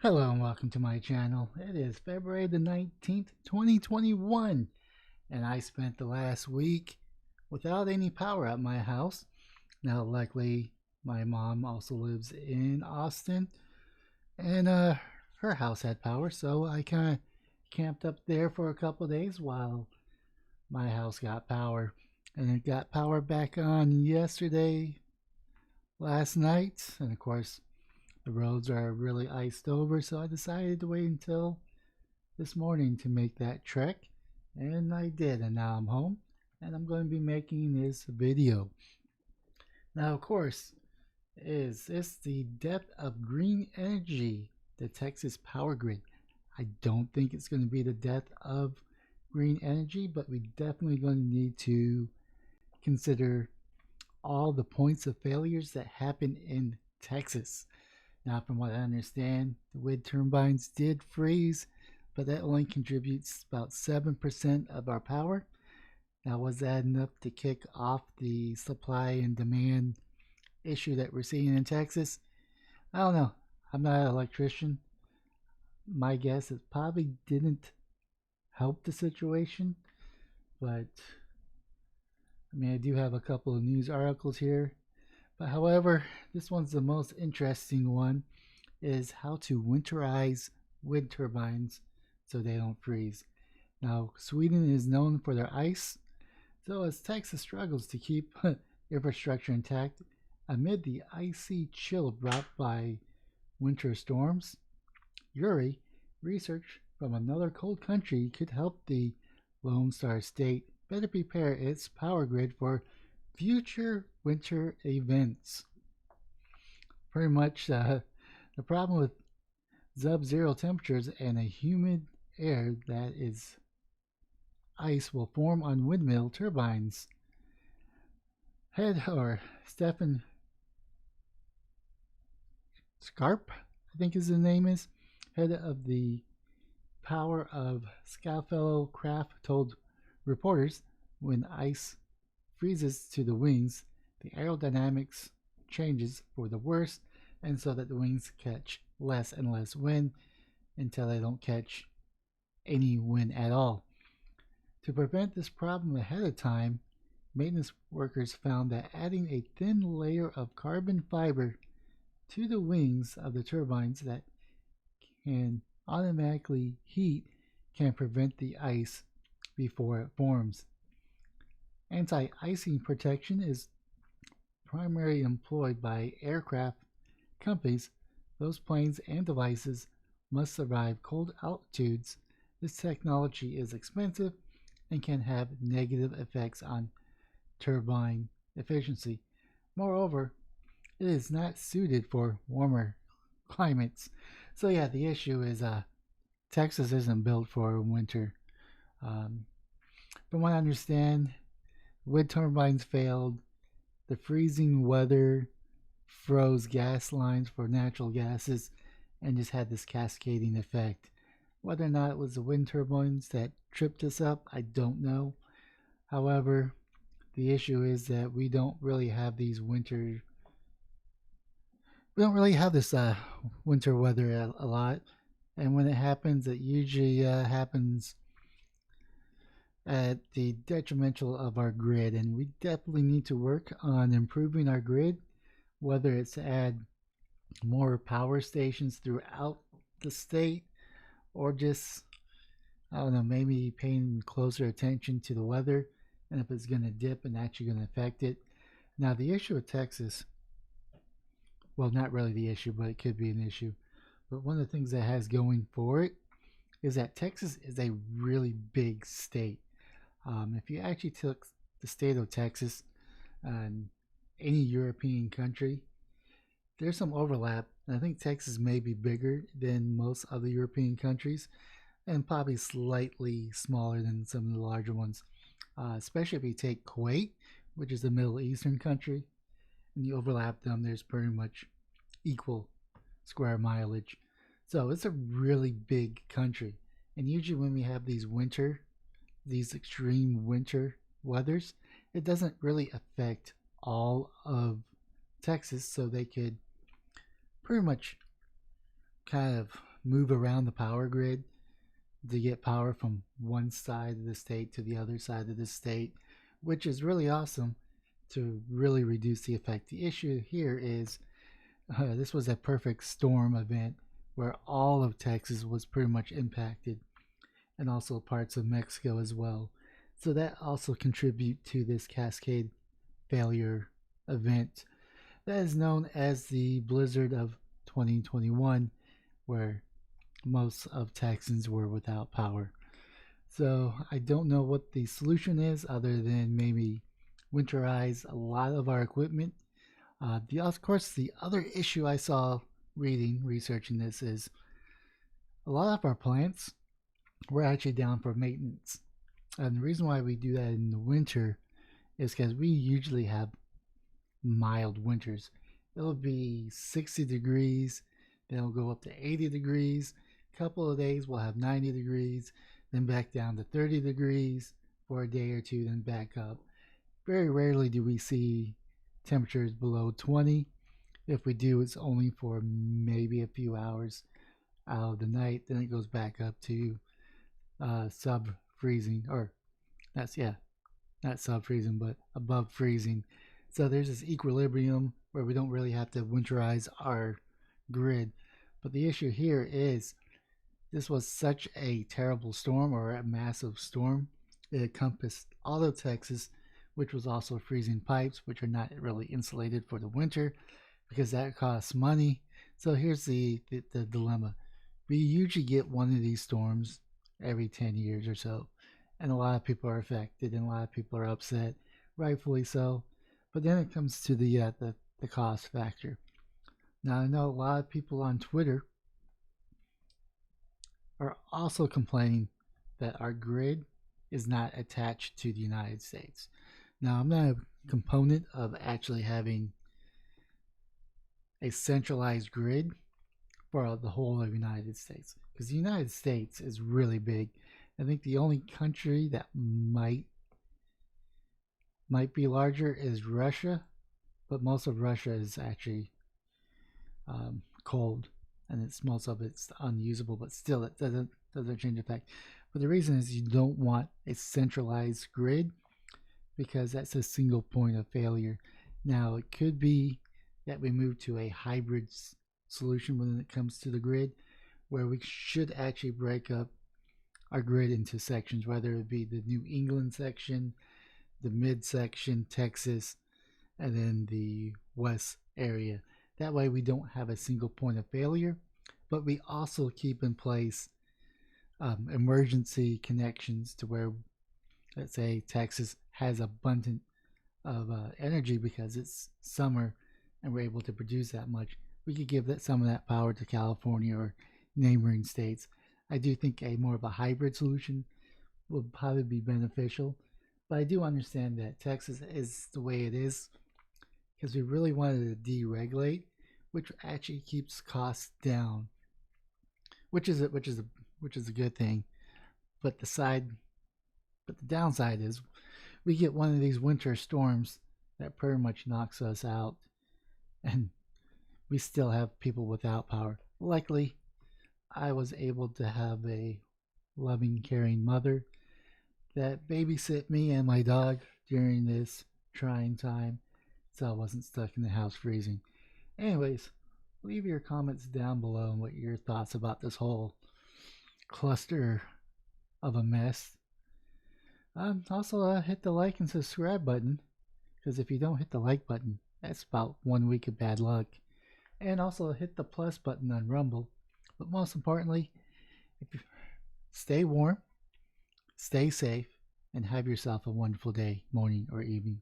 Hello and welcome to my channel. It is February the 19th, 2021, and I spent the last week without any power at my house. Now, luckily, my mom also lives in Austin, and her house had power, so I kind of camped up there for a couple of days while my house got power. And it got power back on yesterday, last night, and of course, the roads are really iced over, so I decided to wait until this morning to make that trek, and I did, and now I'm home, and I'm going to be making this video. Now, of course, is this the depth of green energy, the Texas power grid? I don't think it's going to be the depth of green energy, but we definitely going to need to consider all the points of failures that happen in Texas. Now, from what I understand, the wind turbines did freeze, but that only contributes about 7% of our power. Now, was that enough to kick off the supply and demand issue that we're seeing in Texas? I don't know. I'm not an electrician. My guess is probably didn't help the situation, but I do have a couple of news articles here. But however, this one's the most interesting one, is how to winterize wind turbines so they don't freeze. Now, Sweden is known for their ice, so as Texas struggles to keep infrastructure intact amid the icy chill brought by winter storms, Uri, research from another cold country could help the Lone Star State better prepare its power grid for future winter events. Pretty much the problem with sub-zero temperatures and a humid air that is ice will form on windmill turbines. Stefan Scarp, I think his name is, head of the Power of Scaffellow Craft, told reporters when ice freezes to the wings, the aerodynamics changes for the worse, and so that the wings catch less and less wind until they don't catch any wind at all. To prevent this problem ahead of time, maintenance workers found that adding a thin layer of carbon fiber to the wings of the turbines that can automatically heat can prevent the ice before it forms. Anti-icing protection is primarily employed by aircraft companies. Those planes and devices must survive cold altitudes. This technology is expensive and can have negative effects on turbine efficiency. Moreover, it is not suited for warmer climates. So yeah, the issue is Texas isn't built for winter. From what I understand, wind turbines failed. The freezing weather froze gas lines for natural gases and just had this cascading effect. Whether or not it was the wind turbines that tripped us up, I don't know. However, the issue is that we don't really have this winter weather a lot, and when it happens, it usually happens at the detrimental of our grid, and we definitely need to work on improving our grid, whether it's to add more power stations throughout the state or just, I don't know, maybe paying closer attention to the weather and if it's going to dip and actually going to affect it. Now, the issue with Texas, well, not really the issue, but it could be an issue. But one of the things that has going for it is that Texas is a really big state. If you actually took the state of Texas and any European country, there's some overlap. I think Texas may be bigger than most other European countries and probably slightly smaller than some of the larger ones. Especially if you take Kuwait, which is a Middle Eastern country, and you overlap them, there's pretty much equal square mileage. So it's a really big country. And usually when we have these extreme winter weathers, it doesn't really affect all of Texas, so they could pretty much kind of move around the power grid to get power from one side of the state to the other side of the state, which is really awesome to really reduce the effect. The issue here is this was a perfect storm event where all of Texas was pretty much impacted, and also parts of Mexico as well. So that also contribute to this cascade failure event that is known as the blizzard of 2021, where most of Texans were without power. So I don't know what the solution is other than maybe winterize a lot of our equipment. Of course, the other issue I saw researching this is a lot of our plants were actually down for maintenance. And the reason why we do that in the winter is because we usually have mild winters. It'll be 60 degrees, then it'll go up to 80 degrees. A couple of days we'll have 90 degrees, then back down to 30 degrees for a day or two, then back up. Very rarely do we see temperatures below 20. If we do, it's only for maybe a few hours out of the night. Then it goes back up to sub freezing, or not sub freezing, but above freezing. So there's this equilibrium where we don't really have to winterize our grid. But the issue here is this was such a terrible storm, or a massive storm. It encompassed all of Texas, which was also freezing pipes, which are not really insulated for the winter because that costs money. So here's the dilemma. We usually get one of these storms every 10 years or so, and a lot of people are affected and a lot of people are upset, rightfully so. But then it comes to the cost factor. Now I know a lot of people on Twitter are also complaining that our grid is not attached to the United States. Now, I'm not a component of actually having a centralized grid for the whole of the United States, because the United States is really big. I think the only country that might be larger is Russia, but most of Russia is actually cold, and most of it's unusable. But still, it doesn't change the fact. But the reason is you don't want a centralized grid, because that's a single point of failure. Now, it could be that we move to a hybrid solution when it comes to the grid, where we should actually break up our grid into sections, whether it be the New England section, the mid section, Texas, and then the west area. That way we don't have a single point of failure, but we also keep in place emergency connections to where, let's say, Texas has abundant of energy because it's summer and we're able to produce that much. We could give some of that power to California or neighboring states. I do think a more of a hybrid solution would probably be beneficial, but I do understand that Texas is the way it is because we really wanted to deregulate, which actually keeps costs down, which is a good thing. But the downside is we get one of these winter storms that pretty much knocks us out, and we still have people without power. Luckily, I was able to have a loving, caring mother that babysit me and my dog during this trying time, so I wasn't stuck in the house freezing. Anyways, leave your comments down below and what your thoughts about this whole cluster of a mess. Also, hit the like and subscribe button, because if you don't hit the like button, that's about 1 week of bad luck. And also hit the plus button on Rumble. But most importantly, stay warm, stay safe, and have yourself a wonderful day, morning, or evening.